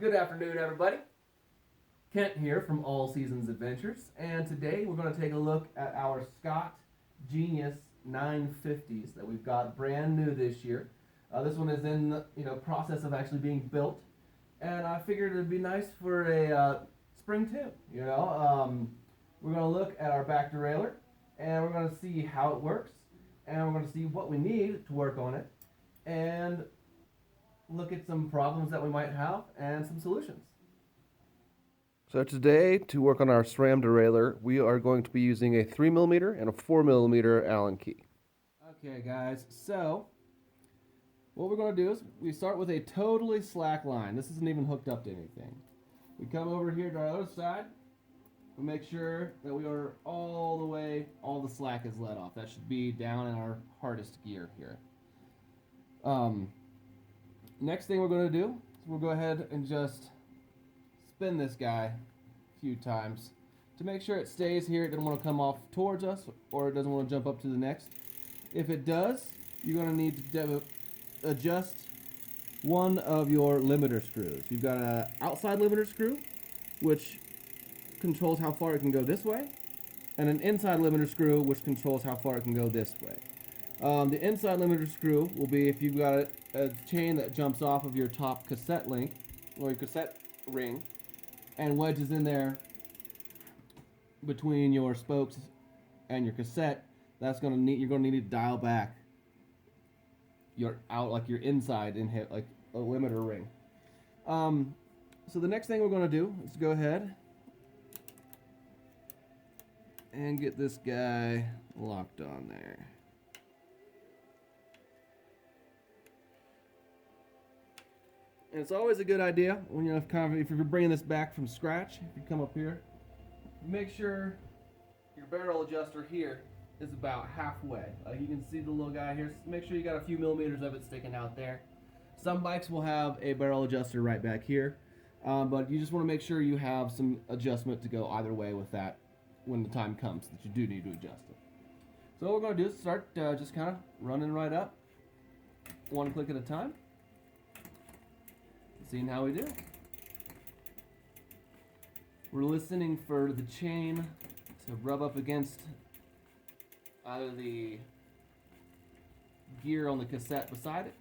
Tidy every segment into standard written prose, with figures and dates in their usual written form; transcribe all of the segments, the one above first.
Good afternoon, everybody. Kent here from All Seasons Adventures, and today we're going to take a look at our Scott Genius 950s that we've got brand new this year. This one is in the process of actually being built, and I figured it'd be nice for a spring tune. We're going to look at our back derailleur, and we're going to see how it works, and we're going to see what we need to work on it, and look at some problems that we might have and some solutions. So today, to work on our SRAM derailleur, we are going to be using a 3mm and a 4mm Allen key. Okay guys, so what we're going to do is we start with a totally slack line. This isn't even hooked up to anything. We come over here to our other side. We make sure that we are all the slack is let off. That should be down in our hardest gear here. Next thing we're going to do is we'll go ahead and just spin this guy a few times to make sure it stays here. It doesn't want to come off towards us, or it doesn't want to jump up to the next. If it does, you're going to need to adjust one of your limiter screws. You've got an outside limiter screw, which controls how far it can go this way, and an inside limiter screw, which controls how far it can go this way. The inside limiter screw will be if you've got a chain that jumps off of your top cassette link, or your cassette ring, and wedges in there between your spokes and your cassette. You're going to need to dial back your inside and hit like a limiter ring. So the next thing we're going to do is go ahead and get this guy locked on there. And it's always a good idea when if you're bringing this back from scratch, if you come up here, make sure your barrel adjuster here is about halfway. You can see the little guy here. Make sure you got a few millimeters of it sticking out there. Some bikes will have a barrel adjuster right back here, but you just want to make sure you have some adjustment to go either way with that when the time comes that you do need to adjust it. So what we're going to do is start just kind of running right up, one click at a time. Seeing how we do. We're listening for the chain to rub up against either the gear on the cassette beside it,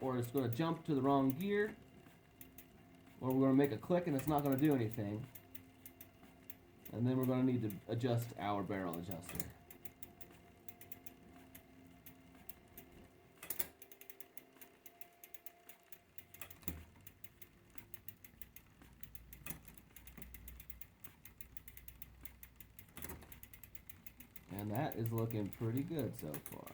or it's going to jump to the wrong gear, or we're going to make a click and it's not going to do anything. And then we're going to need to adjust our barrel adjuster. And that is looking pretty good so far.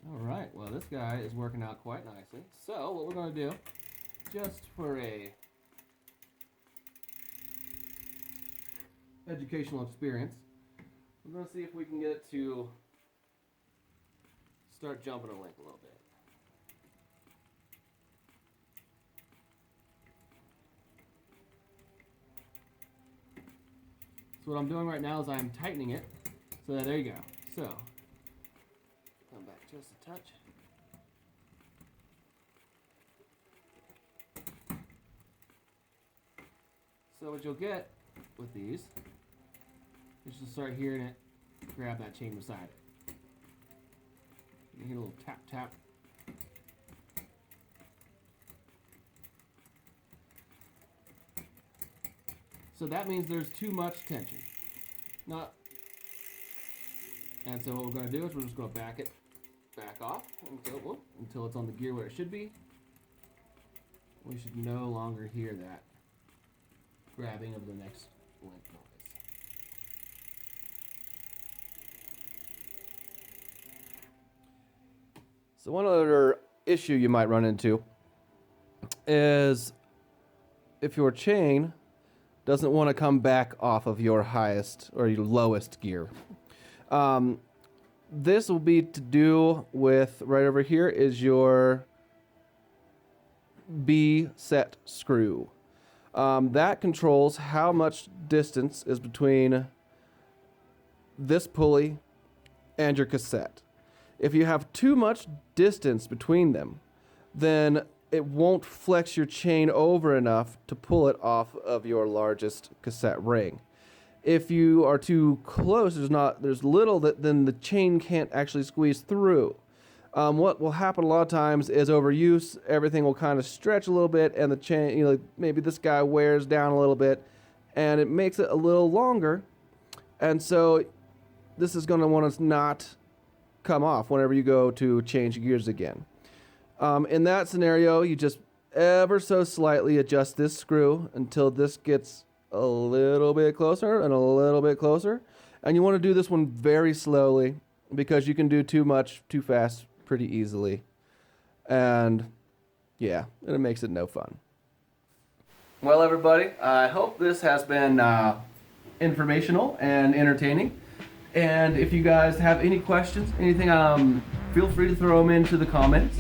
Alright, well this guy is working out quite nicely. So what we're going to do, just for a educational experience, we're going to see if we can get it to start jumping a link a little bit. So what I'm doing right now is I'm tightening it. So there you go. So come back just a touch. So what you'll get with these is you'll start hearing it grab that chain beside it. You hear a little tap tap. So that means there's too much tension. And so what we're going to do is we're just going to back off until it's on the gear where it should be. We should no longer hear that grabbing of the next link noise. So one other issue you might run into is if your chain doesn't want to come back off of your highest or your lowest gear. This will be to do with, right over here is your B set screw. That controls how much distance is between this pulley and your cassette. If you have too much distance between them, then it won't flex your chain over enough to pull it off of your largest cassette ring. If you are too close, there's little that then the chain can't actually squeeze through. What will happen a lot of times is overuse. Everything will kind of stretch a little bit, and the chain, maybe this guy wears down a little bit, and it makes it a little longer. And so this is going to want to not come off whenever you go to change gears again. In that scenario, you just ever so slightly adjust this screw until this gets a little bit closer and a little bit closer. And you want to do this one very slowly because you can do too much too fast pretty easily. And yeah, it makes it no fun. Well, everybody, I hope this has been informational and entertaining. And if you guys have any questions, anything, feel free to throw them into the comments.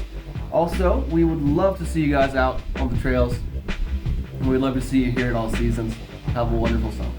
Also, we would love to see you guys out on the trails. And we'd love to see you here at all seasons. Have a wonderful summer.